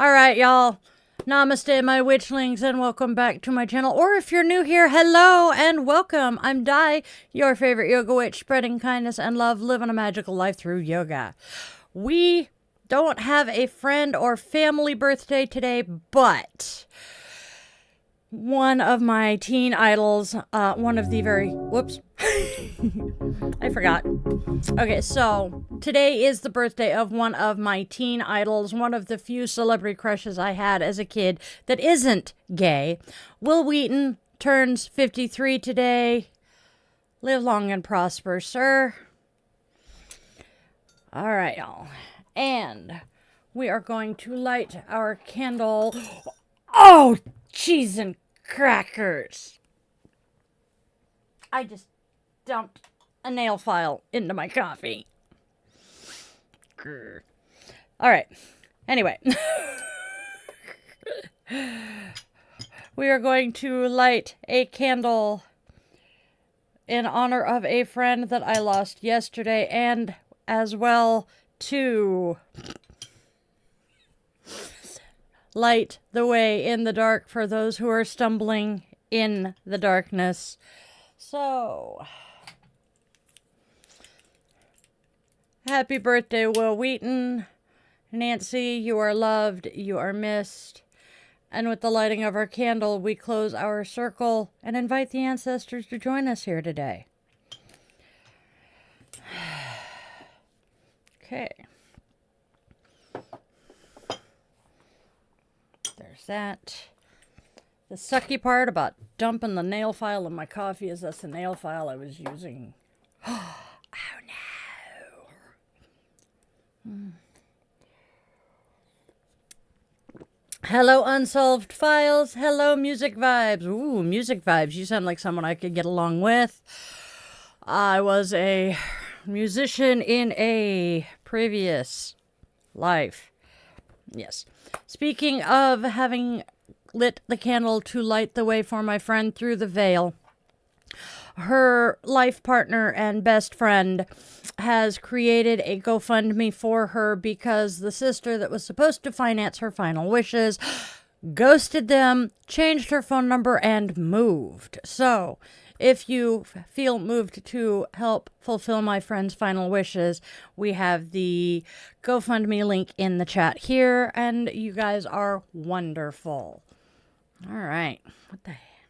All right, y'all. Namaste, my witchlings, and welcome back to my channel. Or if you're new here, hello and welcome. I'm Di, your favorite yoga witch, spreading kindness and love, living a magical life through yoga. We don't have a friend or family birthday today, but one of my teen idols, one of the very, whoops, I forgot. Okay, so today is the birthday of one of my teen idols, one of the few celebrity crushes I had as a kid that isn't gay. Will Wheaton turns 53 today. Live long and prosper, sir. All right, y'all. And we are going to light our candle. Oh, cheese and crackers. I just dumped a nail file into my coffee. Grr. All right. Anyway. We are going to light a candle in honor of a friend that I lost yesterday, and as well to light the way in the dark for those who are stumbling in the darkness. So, happy birthday, Will Wheaton. Nancy, you are loved, you are missed. And with the lighting of our candle, we close our circle and invite the ancestors to join us here today. Okay. There's that. The sucky part about dumping the nail file in my coffee is that's the nail file I was using. Oh no. Hello, Unsolved Files. Hello, Music Vibes. Ooh, Music Vibes. You sound like someone I could get along with. I was a musician in a previous life. Yes. Speaking of having lit the candle to light the way for my friend through the veil, her life partner and best friend has created a GoFundMe for her because the sister that was supposed to finance her final wishes ghosted them, changed her phone number, and moved. So, if you feel moved to help fulfill my friend's final wishes, we have the GoFundMe link in the chat here, and you guys are wonderful. All right. What the heck?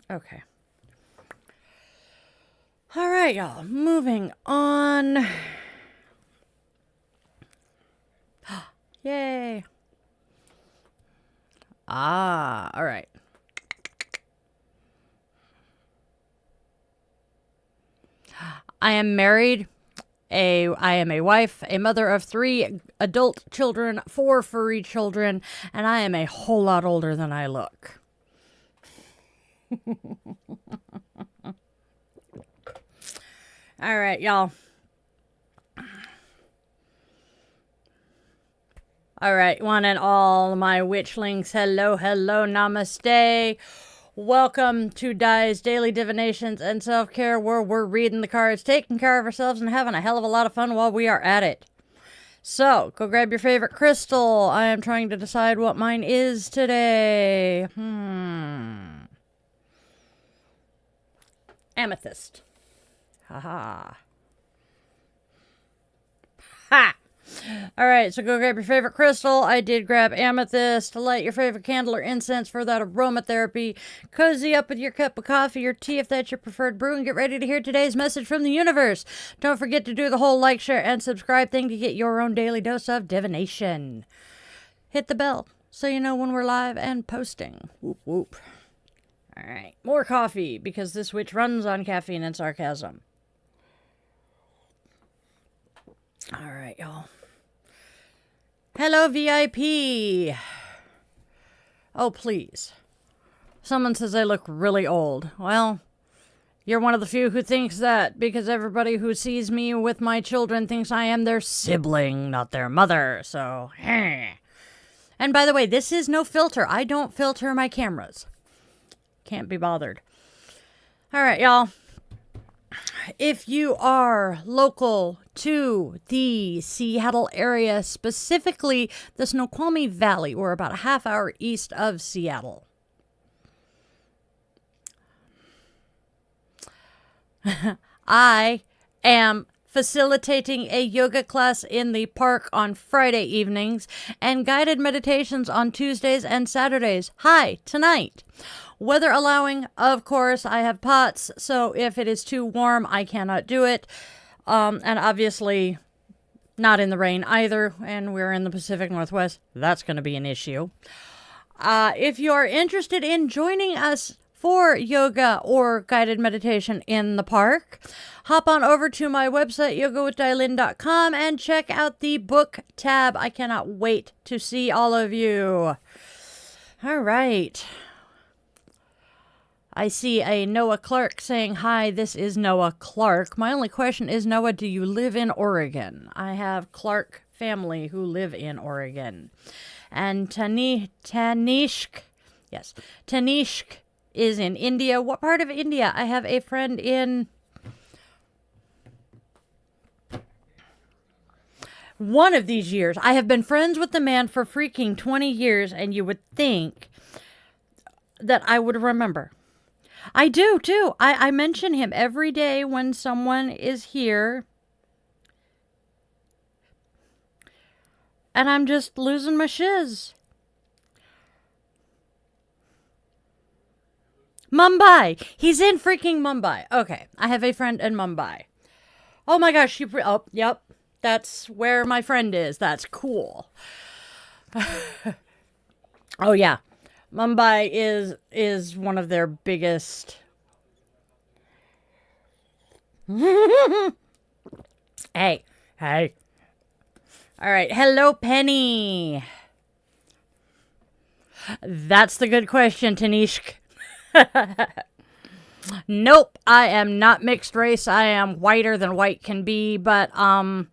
Okay. All right, y'all. Moving on. Yay. All right. I am married. I am a wife, a mother of 3 adult children, 4 furry children, and I am a whole lot older than I look. All right, y'all. All right, one and all my witchlings, hello, hello, namaste. Welcome to Di's Daily Divinations and Self-Care, where we're reading the cards, taking care of ourselves, and having a hell of a lot of fun while we are at it. So, go grab your favorite crystal. I am trying to decide what mine is today. Amethyst. Haha. Ha! Alright, so go grab your favorite crystal. I did grab amethyst. Light your favorite candle or incense for that aromatherapy. Cozy up with your cup of coffee or tea if that's your preferred brew, and get ready to hear today's message from the universe. Don't forget to do the whole like, share, and subscribe thing to get your own daily dose of divination. Hit the bell so you know when we're live and posting. Whoop, whoop. Alright, more coffee because this witch runs on caffeine and sarcasm. Alright, y'all. Hello, VIP. Oh, please. Someone says I look really old. Well, you're one of the few who thinks that because everybody who sees me with my children thinks I am their sibling, not their mother. So, And by the way, this is no filter. I don't filter my cameras. Can't be bothered. All right, y'all. if you are local to the Seattle area, specifically the Snoqualmie Valley, we're about a half hour east of Seattle. I am facilitating a yoga class in the park on Friday evenings and guided meditations on Tuesdays and Saturdays. Hi, tonight. Weather allowing, of course, I have pots, so if it is too warm, I cannot do it. And obviously, not in the rain either, and we're in the Pacific Northwest. That's going to be an issue. If you are interested in joining us for yoga or guided meditation in the park, hop on over to my website, yogawithdylin.com, and check out the book tab. I cannot wait to see all of you. All right. I see a Noah Clark saying, hi, this is Noah Clark. My only question is, Noah, do you live in Oregon? I have Clark family who live in Oregon. And Tanishk is in India. What part of India? I have a friend in one of these years. I have been friends with the man for freaking 20 years, and you would think that I would remember. I do, too. I mention him every day when someone is here. And I'm just losing my shiz. Mumbai. He's in freaking Mumbai. Okay. I have a friend in Mumbai. Oh my gosh. Oh, yep. That's where my friend is. That's cool. Oh, yeah. Mumbai is one of their biggest. Hey. All right. Hello, Penny. That's the good question, Tanishk. Nope, I am not mixed race. I am whiter than white can be, but I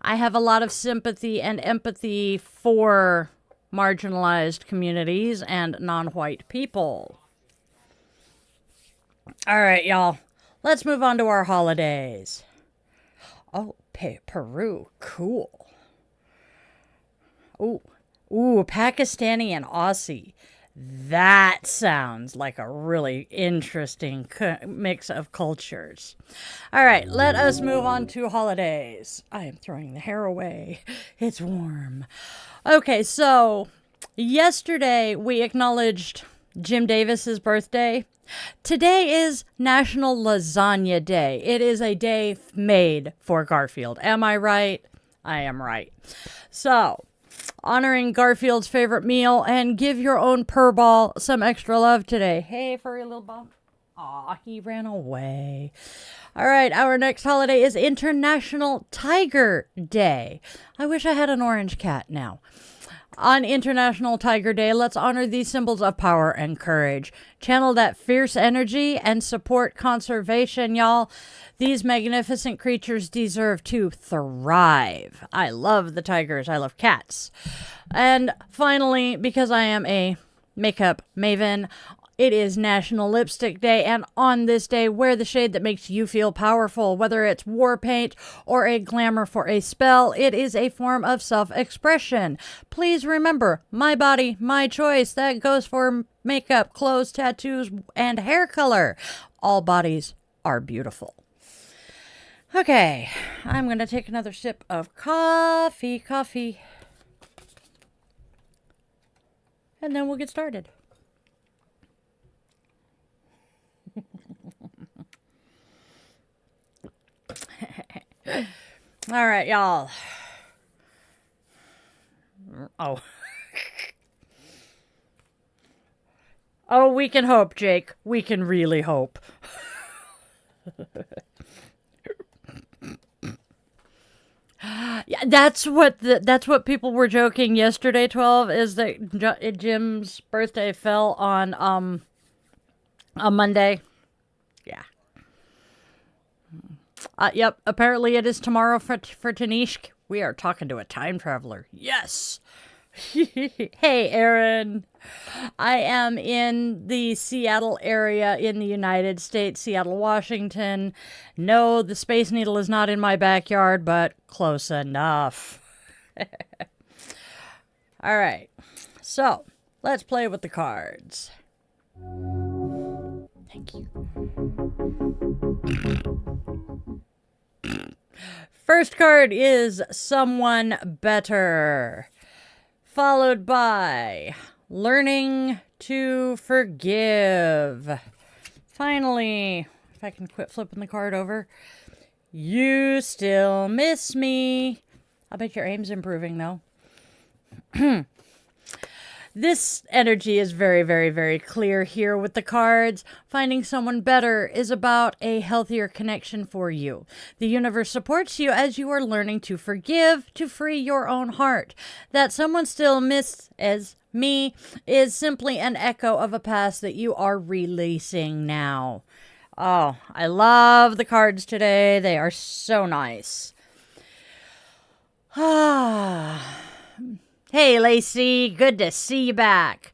have a lot of sympathy and empathy for marginalized communities and non-white people. All right, y'all. Let's move on to our holidays. Oh, Peru. Cool. Ooh, Pakistani and Aussie. That sounds like a really interesting mix of cultures. All right, let us move on to holidays. I am throwing the hair away. It's warm. Okay, so yesterday we acknowledged Jim Davis's birthday. Today is National Lasagna Day. It is a day made for Garfield. Am I right? I am right. So, honoring Garfield's favorite meal, and give your own purrball some extra love today. Hey, furry little bump. Aw, he ran away. All right, our next holiday is International Tiger Day. I wish I had an orange cat now. On International Tiger Day, let's honor these symbols of power and courage. Channel that fierce energy and support conservation, y'all. These magnificent creatures deserve to thrive. I love the tigers. I love cats. And finally, because I am a makeup maven, it is National Lipstick Day, and on this day, wear the shade that makes you feel powerful. Whether it's war paint or a glamour for a spell, it is a form of self-expression. Please remember, my body, my choice. That goes for makeup, clothes, tattoos, and hair color. All bodies are beautiful. Okay, I'm going to take another sip of coffee. And then we'll get started. All right, y'all. Oh. Oh, we can hope, Jake. We can really hope. Yeah, that's what people were joking yesterday, 12, is that Jim's birthday fell on a Monday. Yeah. Yep, apparently it is tomorrow for Tanishk. We are talking to a time traveler. Yes. Hey, Aaron. I am in the Seattle area in the United States, Seattle, Washington. No, the Space Needle is not in my backyard, but close enough. All right. So, let's play with the cards. Thank you. First card is Someone Better, followed by Learning to Forgive. Finally, if I can quit flipping the card over, You Still Miss Me. I bet your aim's improving, though. This energy is very, very, very clear here with the cards. Finding someone better is about a healthier connection for you. The universe supports you as you are learning to forgive, to free your own heart. That someone still misses me is simply an echo of a past that you are releasing now. Oh, I love the cards today. They are so nice. Ah. Hey, Lacey, good to see you back.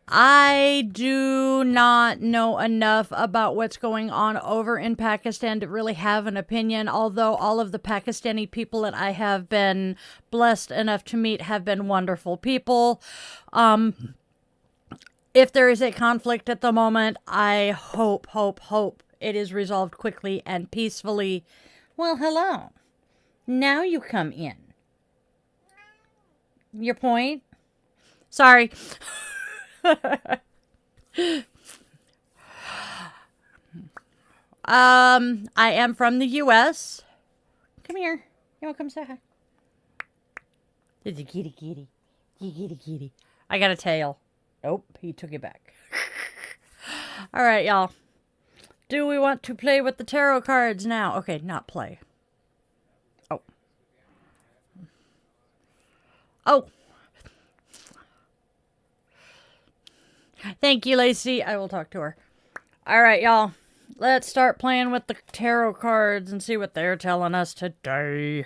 I do not know enough about what's going on over in Pakistan to really have an opinion, although all of the Pakistani people that I have been blessed enough to meet have been wonderful people. If there is a conflict at the moment, I hope it is resolved quickly and peacefully. Well, hello. Now you come in. Your point? Sorry. I am from the U.S. Come here. You want to come say hi? It's a kitty kitty. Kitty kitty. I got a tail. Nope, he took it back. All right, y'all. Do we want to play with the tarot cards now? Okay, not play. Oh. Thank you, Lacey. I will talk to her. All right, y'all. Let's start playing with the tarot cards and see what they're telling us today.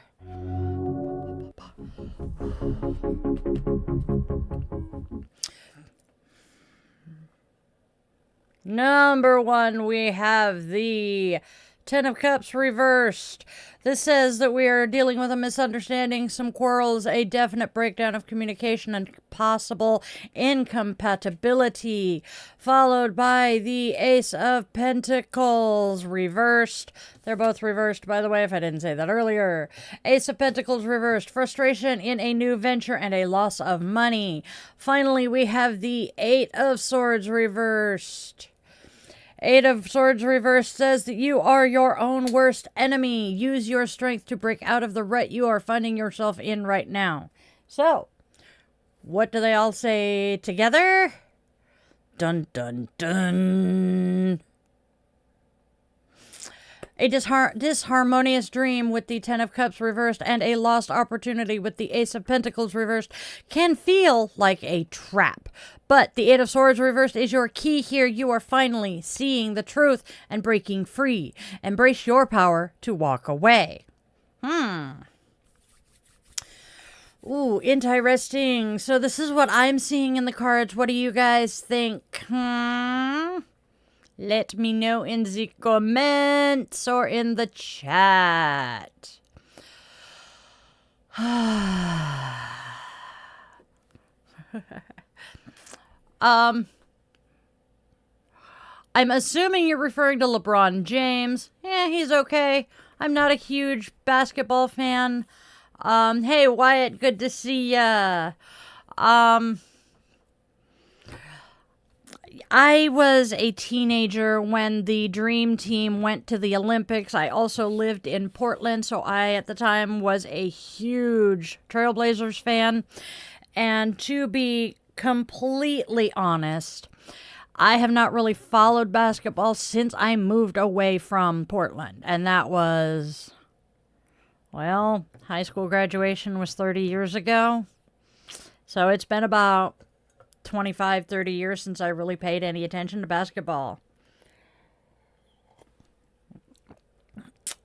Number one, we have the Ten of Cups reversed. This says that we are dealing with a misunderstanding, some quarrels, a definite breakdown of communication, and possible incompatibility. Followed by the Ace of Pentacles reversed. They're both reversed, by the way, if I didn't say that earlier. Ace of Pentacles reversed. Frustration in a new venture and a loss of money. Finally, we have the Eight of Swords reversed. Eight of Swords reversed says that you are your own worst enemy. Use your strength to break out of the rut you are finding yourself in right now. So, what do they all say together? Dun, dun, dun. A disharmonious dream with the Ten of Cups reversed and a lost opportunity with the Ace of Pentacles reversed can feel like a trap. But the Eight of Swords reversed is your key here. You are finally seeing the truth and breaking free. Embrace your power to walk away. Ooh, interesting. So this is what I'm seeing in the cards. What do you guys think? Let me know in the comments or in the chat. I'm assuming you're referring to LeBron James. Yeah, he's okay. I'm not a huge basketball fan. Hey, Wyatt, good to see ya. I was a teenager when the Dream Team went to the Olympics. I also lived in Portland, so I, at the time, was a huge Trailblazers fan. And to be completely honest, I have not really followed basketball since I moved away from Portland. And that was, well, high school graduation was 30 years ago. So it's been about 25, 30 years since I really paid any attention to basketball.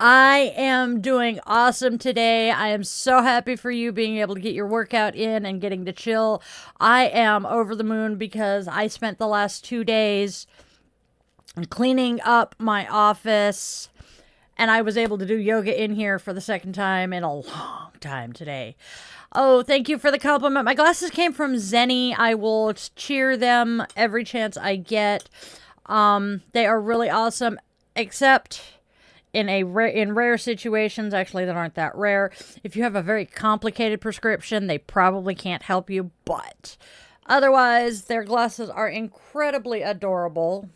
I am doing awesome today. I am so happy for you being able to get your workout in and getting to chill. I am over the moon because I spent the last 2 days cleaning up my office, and I was able to do yoga in here for the second time in a long time today. Oh, thank you for the compliment. My glasses came from Zenny. I will cheer them every chance I get. They are really awesome, except in rare situations, actually that aren't that rare. If you have a very complicated prescription, they probably can't help you, but otherwise, their glasses are incredibly adorable.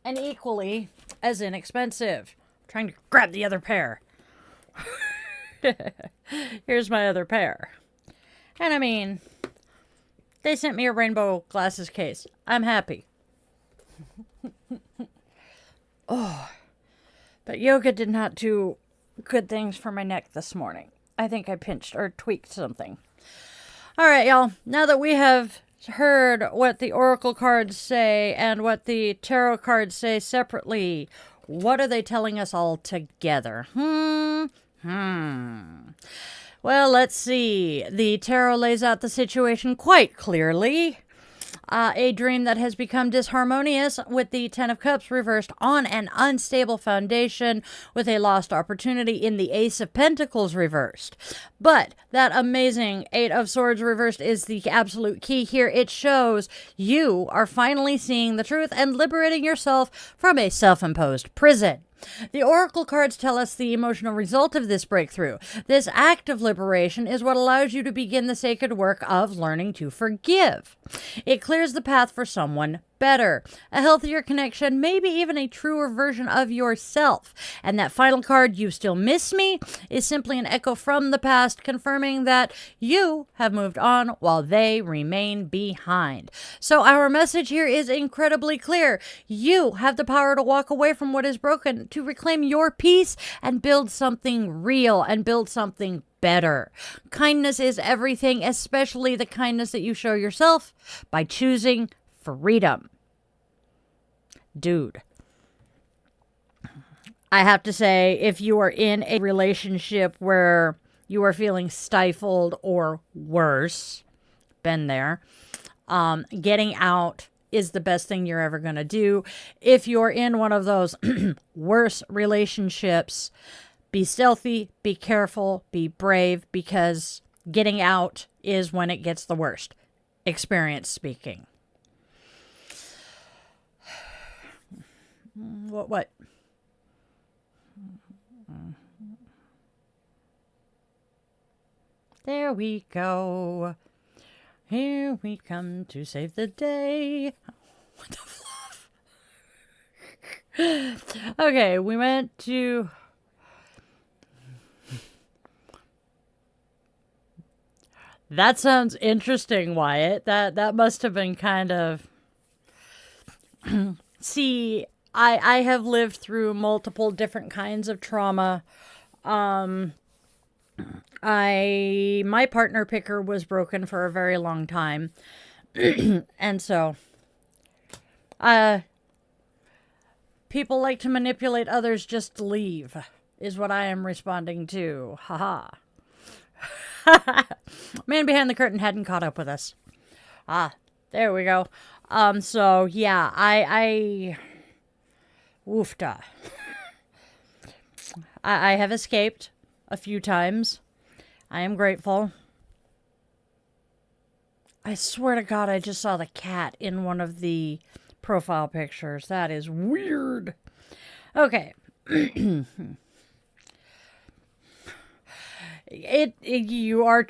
And equally as inexpensive. I'm trying to grab the other pair. Here's my other pair. And I mean, they sent me a rainbow glasses case. I'm happy. Oh, but yoga did not do good things for my neck this morning. I think I pinched or tweaked something. All right, y'all. Now that we have heard what the oracle cards say and what the tarot cards say separately, what are they telling us all together? Well, let's see. The tarot lays out the situation quite clearly. A dream that has become disharmonious with the Ten of Cups reversed on an unstable foundation with a lost opportunity in the Ace of Pentacles reversed. But that amazing Eight of Swords reversed is the absolute key here. It shows you are finally seeing the truth and liberating yourself from a self-imposed prison. The oracle cards tell us the emotional result of this breakthrough. This act of liberation is what allows you to begin the sacred work of learning to forgive. It clears the path for someone better, a healthier connection, maybe even a truer version of yourself. And that final card, You Still Miss Me, is simply an echo from the past, confirming that you have moved on while they remain behind. So our message here is incredibly clear. You have the power to walk away from what is broken, to reclaim your peace and build something real and build something better. Kindness is everything, especially the kindness that you show yourself by choosing freedom. Dude, I have to say, if you are in a relationship where you are feeling stifled or worse, been there, getting out is the best thing you're ever going to do. If you're in one of those worse relationships, be stealthy, be careful, be brave, because getting out is when it gets the worst. Experience speaking. What? There we go. Here we come to save the day. What the fluff? Okay, we went to... That sounds interesting, Wyatt. That must have been kind of... See, I have lived through multiple different kinds of trauma. My partner picker was broken for a very long time. And so, people like to manipulate others just to leave, is what I am responding to. Haha. Man behind the curtain hadn't caught up with us. There we go. So yeah, I woofda. I have escaped a few times. I am grateful. I swear to God, I just saw the cat in one of the profile pictures. That is weird. Okay. You are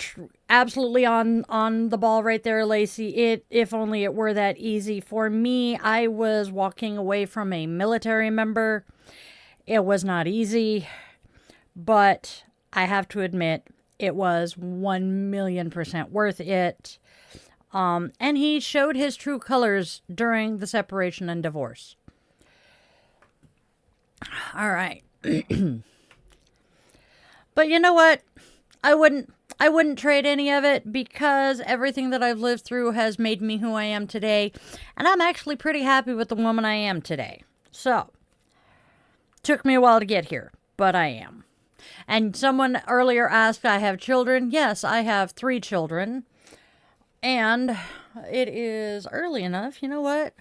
absolutely on the ball right there, Lacey. If only it were that easy. For me, I was walking away from a military member. It was not easy, but I have to admit it was 1,000,000% worth it. And he showed his true colors during the separation and divorce. All right. But you know what? I wouldn't trade any of it, because everything that I've lived through has made me who I am today. And I'm actually pretty happy with the woman I am today. So, took me a while to get here, but I am. And someone earlier asked, I have children. Yes, I have 3 children. And it is early enough. You know what?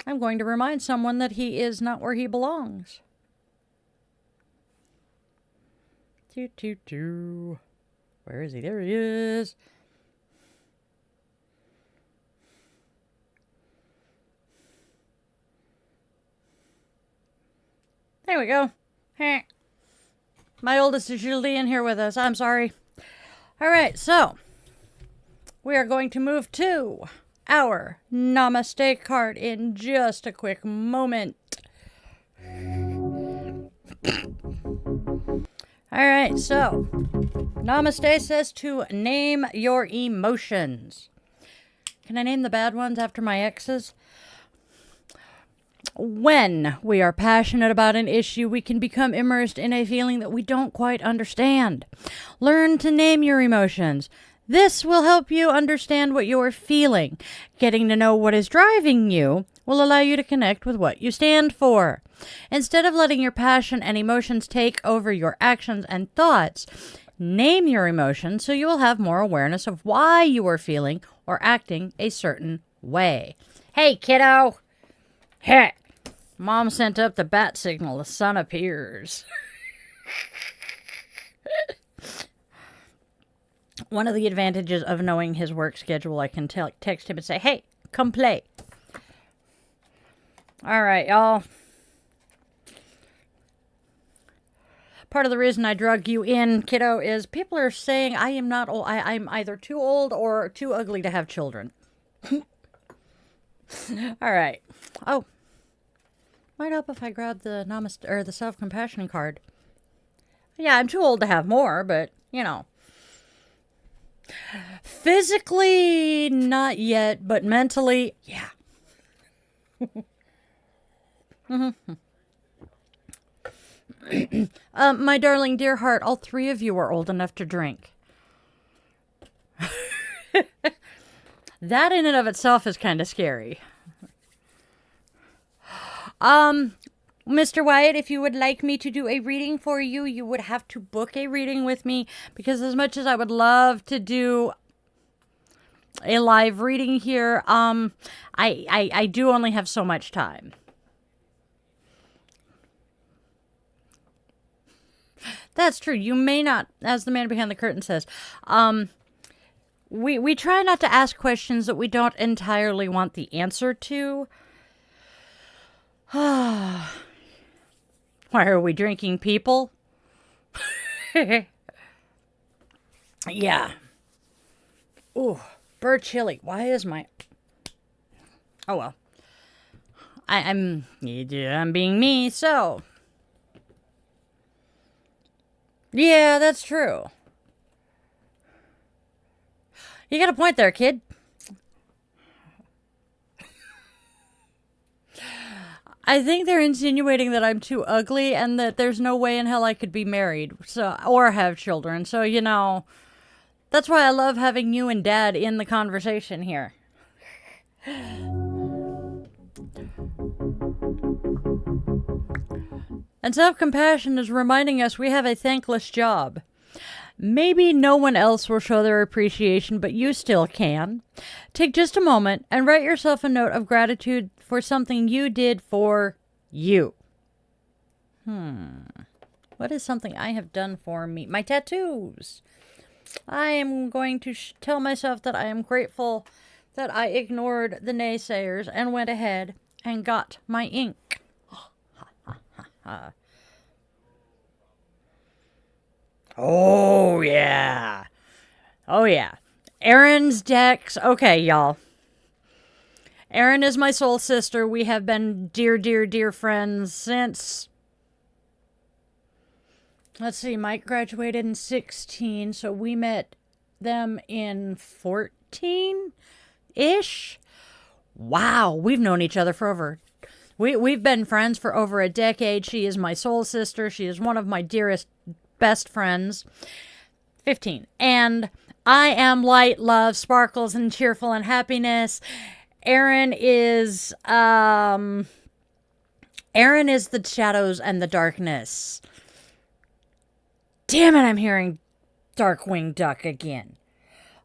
I'm going to remind someone that he is not where he belongs. Toot, toot, toot. Where is he? There he is. There we go. My oldest is usually in here with us. I'm sorry. All right, so we are going to move to our Namaste card in just a quick moment. All right, so Namaste says to name your emotions. Can I name the bad ones after my exes? When we are passionate about an issue, we can become immersed in a feeling that we don't quite understand. Learn to name your emotions. This will help you understand what you're feeling. Getting to know what is driving you will allow you to connect with what you stand for. Instead of letting your passion and emotions take over your actions and thoughts, name your emotions so you will have more awareness of why you are feeling or acting a certain way. Hey, kiddo! Hey! Mom sent up the bat signal. The sun appears. One of the advantages of knowing his work schedule, I can text him and say, hey, come play. All right, y'all. Part of the reason I drug you in, kiddo, is people are saying I am not old. I'm either too old or too ugly to have children. All right. Oh. Might help if I grab the Namaste or the self-compassion card. Yeah, I'm too old to have more, but, you know. Physically, not yet, but mentally, yeah. My darling dear heart, all 3 of you are old enough to drink. That in and of itself is kind of scary. Mr. Wyatt, if you would like me to do a reading for you, you would have to book a reading with me, because as much as I would love to do a live reading here, I do only have so much time. That's true. You may not, as the man behind the curtain says, we try not to ask questions that we don't entirely want the answer to. Why are we drinking, people? Yeah. Ooh, bird chili. Why is my... Oh, well. I'm being me, so... Yeah, that's true. You got a point there, kid. I think they're insinuating that I'm too ugly and that there's no way in hell I could be married, so, or have children. So, you know, that's why I love having you and Dad in the conversation here. And self-compassion is reminding us we have a thankless job. Maybe no one else will show their appreciation, but you still can. Take just a moment and write yourself a note of gratitude for something you did for you. What is something I have done for me? My tattoos. I am going to tell myself that I am grateful that I ignored the naysayers and went ahead and got my ink. Oh, yeah. Oh, yeah. Erin's decks. Okay, y'all. Erin is my soul sister. We have been dear, dear, dear friends since... Let's see, Mike graduated in 16, so we met them in 14-ish? Wow, we've known each other for over... We've been friends for over a decade. She is my soul sister. She is one of my dearest, best friends. 15. And I am light, love, sparkles, and cheerful and happiness. Aaron is the shadows and the darkness. Damn it, I'm hearing Darkwing Duck again.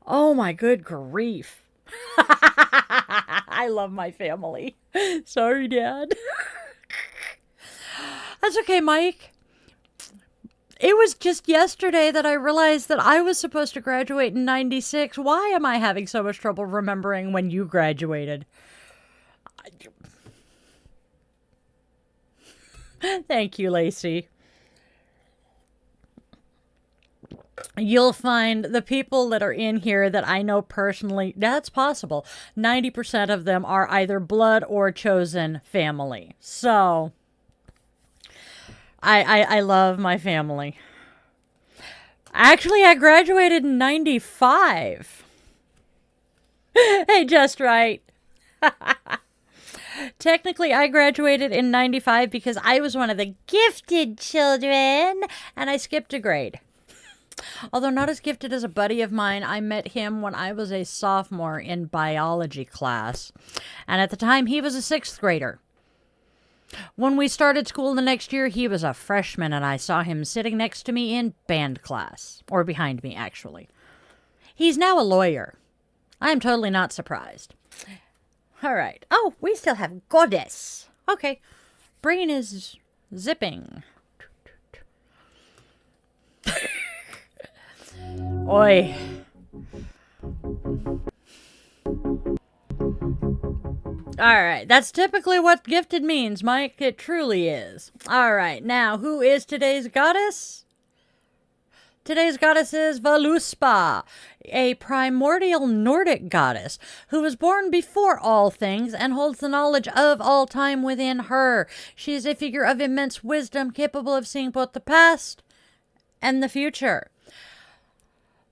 Oh my good grief. I love my family. Sorry, Dad. That's okay, Mike. It was just yesterday that I realized that I was supposed to graduate in 96. Why am I having so much trouble remembering when you graduated? Thank you, Lacey. You'll find the people that are in here that I know personally, that's possible. 90% of them are either blood or chosen family. So, I love my family. Actually, I graduated in 95. Hey, just right. Technically, I graduated in 95 because I was one of the gifted children, and I skipped a grade. Although not as gifted as a buddy of mine, I met him when I was a sophomore in biology class. And at the time, he was a 6th grader. When we started school the next year, he was a freshman, and I saw him sitting next to me in band class. Or behind me, actually. He's now a lawyer. I am totally not surprised. All right. Oh, we still have Goddess. Okay. Brain is zipping. Oi. Alright, that's typically what gifted means, Mike. It truly is. Alright, now, who is today's goddess? Today's goddess is Völuspá, a primordial Nordic goddess who was born before all things and holds the knowledge of all time within her. She is a figure of immense wisdom, capable of seeing both the past and the future.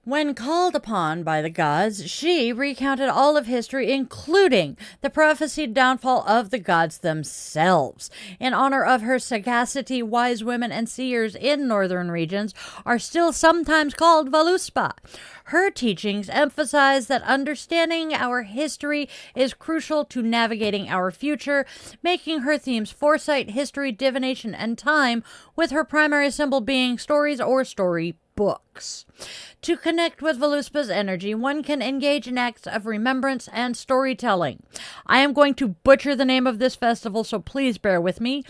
When called upon by the gods, she recounted all of history, including the prophesied downfall of the gods themselves. In honor of her sagacity, wise women and seers in northern regions are still sometimes called Völuspá. Her teachings emphasize that understanding our history is crucial to navigating our future, making her themes foresight, history, divination, and time, with her primary symbol being stories or story books. To connect with Völuspá's energy, one can engage in acts of remembrance and storytelling. I am going to butcher the name of this festival, so please bear with me.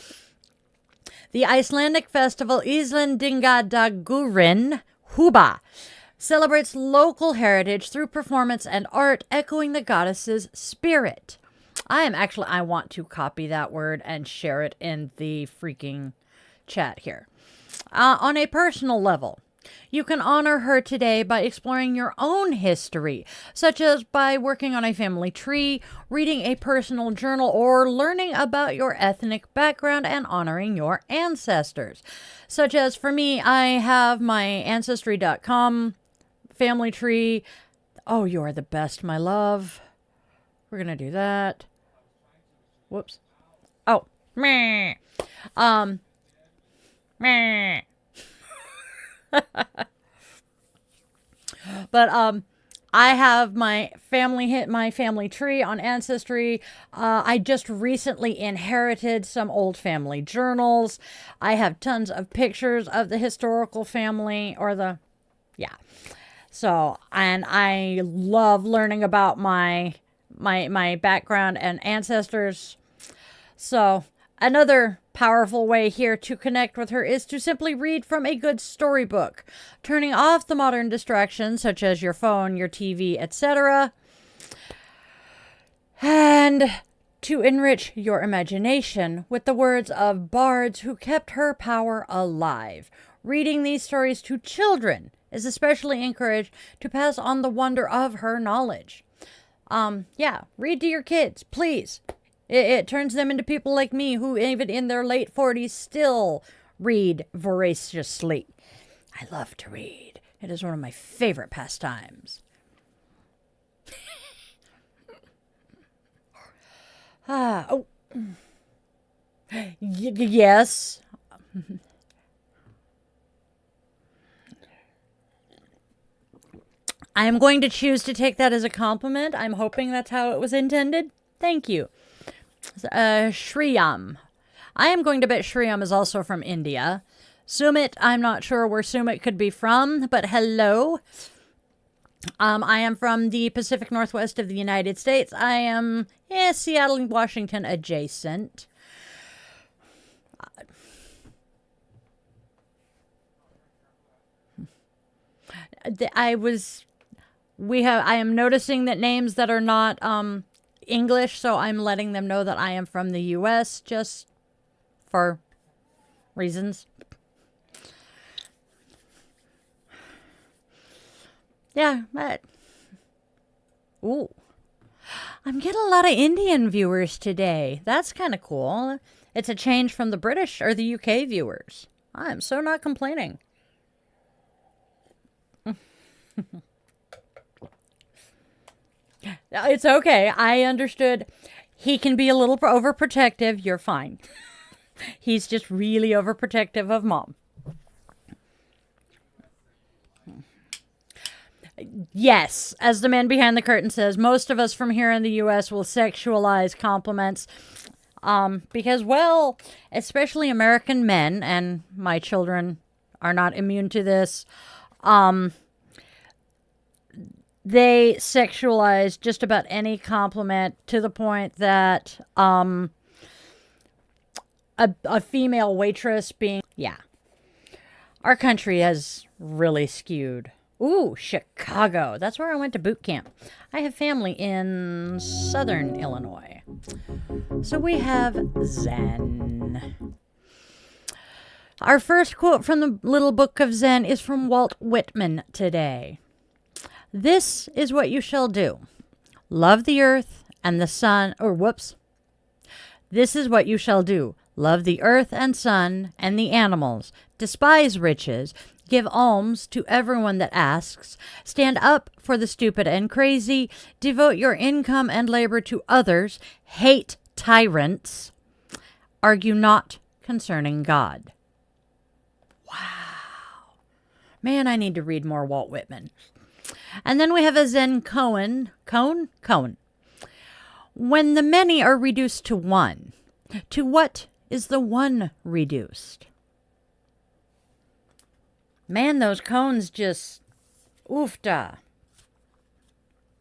The Icelandic festival Íslendingadagurin Huba celebrates local heritage through performance and art, echoing the goddess's spirit. I want to copy that word and share it in the freaking chat here. On a personal level, you can honor her today by exploring your own history, such as by working on a family tree, reading a personal journal, or learning about your ethnic background and honoring your ancestors. Such as, for me, I have my Ancestry.com family tree. Oh, you are the best, my love. We're going to do that. Whoops. Oh. Meh. Meh. But I have my family tree on Ancestry. I just recently inherited some old family journals. I have tons of pictures of the historical family So, and I love learning about my background and ancestors. So, another powerful way here to connect with her is to simply read from a good storybook, turning off the modern distractions such as your phone, your TV, etc., and to enrich your imagination with the words of bards who kept her power alive. Reading these stories to children is especially encouraged to pass on the wonder of her knowledge. Read to your kids, please. It turns them into people like me who, even in their late 40s, still read voraciously. I love to read. It is one of my favorite pastimes. Yes. I am going to choose to take that as a compliment. I'm hoping that's how it was intended. Thank you. Shriyam. I am going to bet Shriyam is also from India. Sumit, I'm not sure where Sumit could be from, but hello. I am from the Pacific Northwest of the United States. I am Seattle and Washington adjacent. I am noticing that names that are not English, so I'm letting them know that I am from the US just for reasons. Yeah, but ooh. I'm getting a lot of Indian viewers today. That's kind of cool. It's a change from the British or the UK viewers. I'm so not complaining. It's okay. I understood. He can be a little overprotective. You're fine. He's just really overprotective of Mom. Yes, as the man behind the curtain says, most of us from here in the U.S. will sexualize compliments because, well, especially American men, and my children are not immune to this, they sexualize just about any compliment to the point that a female waitress being, yeah, our country has really skewed. Ooh, Chicago. That's where I went to boot camp. I have family in southern Illinois. So we have Zen. Our first quote from the Little Book of Zen is from Walt Whitman today. This is what you shall do. Love the earth and the sun, This is what you shall do. Love the earth and sun and the animals. Despise riches. Give alms to everyone that asks. Stand up for the stupid and crazy. Devote your income and labor to others. Hate tyrants. Argue not concerning God. Wow. Man, I need to read more Walt Whitman. And then we have a Zen koan. Koan. When the many are reduced to one, to what is the one reduced? Man, those cones just oofda.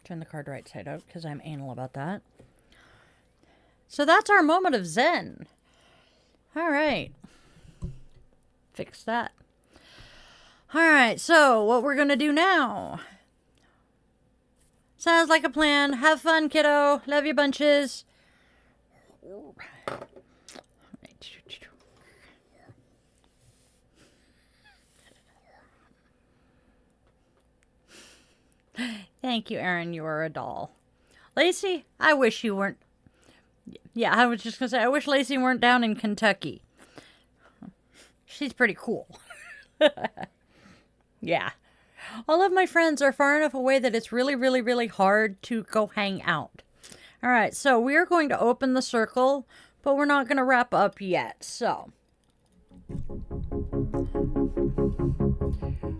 Turn the card right side out because I'm anal about that. So that's our moment of Zen. All right. Fix that. All right, so what we're going to do now. Sounds like a plan. Have fun, kiddo. Love you bunches. Thank you, Erin. You are a doll. Lacey, I wish you weren't. Yeah, I was just going to say, I wish Lacey weren't down in Kentucky. She's pretty cool. Yeah. All of my friends are far enough away that it's really, really, really hard to go hang out. All right, so we're going to open the circle, but we're not going to wrap up yet. So,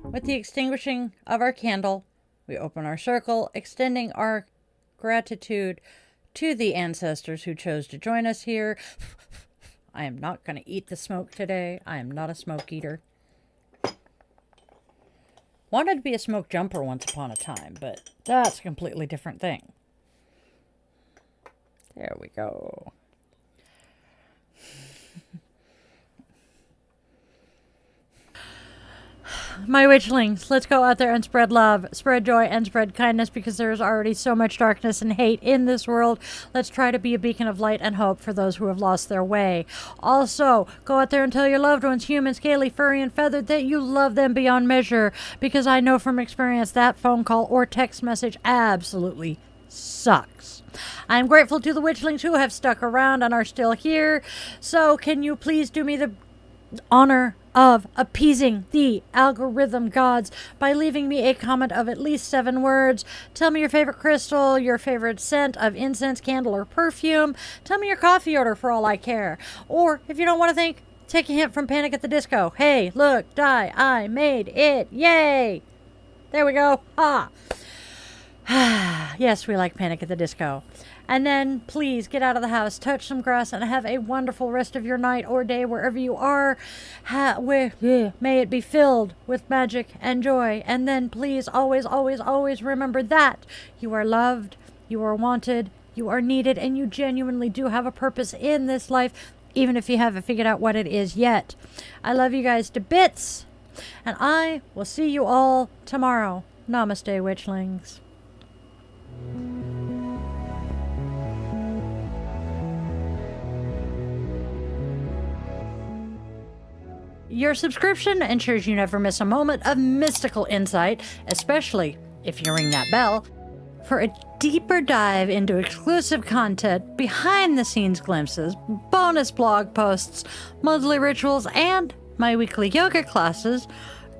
with the extinguishing of our candle, we open our circle, extending our gratitude to the ancestors who chose to join us here. I am not going to eat the smoke today. I am not a smoke eater. Wanted to be a smoke jumper once upon a time, but that's a completely different thing. There we go. My witchlings, let's go out there and spread love, spread joy, and spread kindness because there is already so much darkness and hate in this world. Let's try to be a beacon of light and hope for those who have lost their way. Also, go out there and tell your loved ones, human, scaly, furry, and feathered, that you love them beyond measure because I know from experience that phone call or text message absolutely sucks. I'm grateful to the witchlings who have stuck around and are still here. So can you please do me the honor of appeasing the algorithm gods by leaving me a comment of at least 7 words. Tell me your favorite crystal, your favorite scent of incense, candle, or perfume. Tell me your coffee order for all I care. Or, if you don't want to think, take a hint from Panic at the Disco. Hey, look, die, I made it. Yay! There we go. Ah. Yes, we like Panic at the Disco. And then please get out of the house, touch some grass, and have a wonderful rest of your night or day wherever you are. May it be filled with magic and joy. And then please always, always, always remember that you are loved, you are wanted, you are needed, and you genuinely do have a purpose in this life, even if you haven't figured out what it is yet. I love you guys to bits, and I will see you all tomorrow. Namaste, Witchlings. Your subscription ensures you never miss a moment of mystical insight, especially if you ring that bell, for a deeper dive into exclusive content, behind-the-scenes glimpses, bonus blog posts, monthly rituals, and my weekly yoga classes.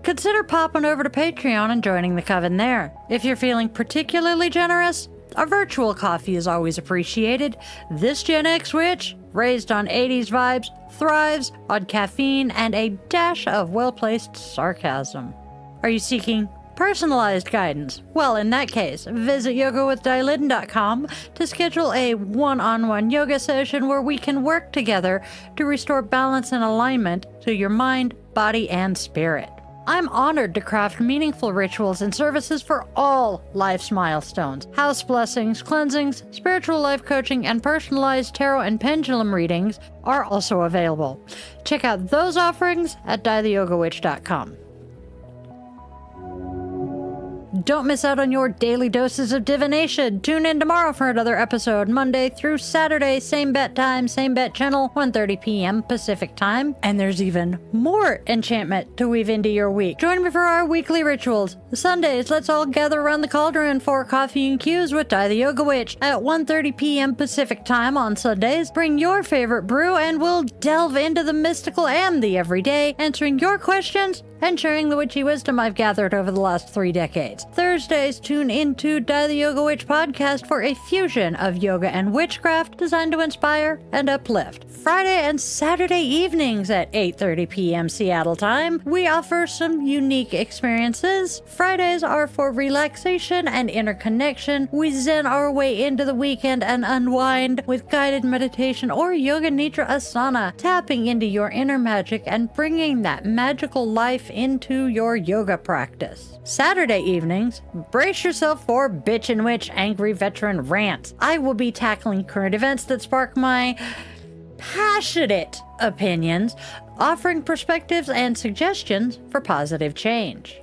Consider popping over to Patreon and joining the coven there. If you're feeling particularly generous, a virtual coffee is always appreciated. This Gen X witch, raised on 80s vibes, thrives on caffeine and a dash of well-placed sarcasm. Are you seeking personalized guidance? Well, in that case, visit yogawithdylin.com to schedule a one-on-one yoga session where we can work together to restore balance and alignment to your mind, body, and spirit. I'm honored to craft meaningful rituals and services for all life's milestones. House blessings, cleansings, spiritual life coaching, and personalized tarot and pendulum readings are also available. Check out those offerings at dieTheYogaWitch.com. Don't miss out on your daily doses of divination. Tune in tomorrow for another episode, Monday through Saturday, same bet time, same bet channel, 1:30 p.m. Pacific time. And there's even more enchantment to weave into your week. Join me for our weekly rituals. Sundays, let's all gather around the cauldron for coffee and cues with Di the Yoga Witch at 1:30 p.m. Pacific time on Sundays. Bring your favorite brew and we'll delve into the mystical and the everyday, answering your questions and sharing the witchy wisdom I've gathered over the last 3 decades. Thursdays, tune into Di the Yoga Witch podcast for a fusion of yoga and witchcraft designed to inspire and uplift. Friday and Saturday evenings at 8:30 p.m. Seattle time, we offer some unique experiences. Fridays are for relaxation and interconnection. We zen our way into the weekend and unwind with guided meditation or yoga nidra asana, tapping into your inner magic and bringing that magical life into your yoga practice. Saturday evenings, brace yourself for Bitch and Witch Angry Veteran Rants. I will be tackling current events that spark my passionate opinions, offering perspectives and suggestions for positive change.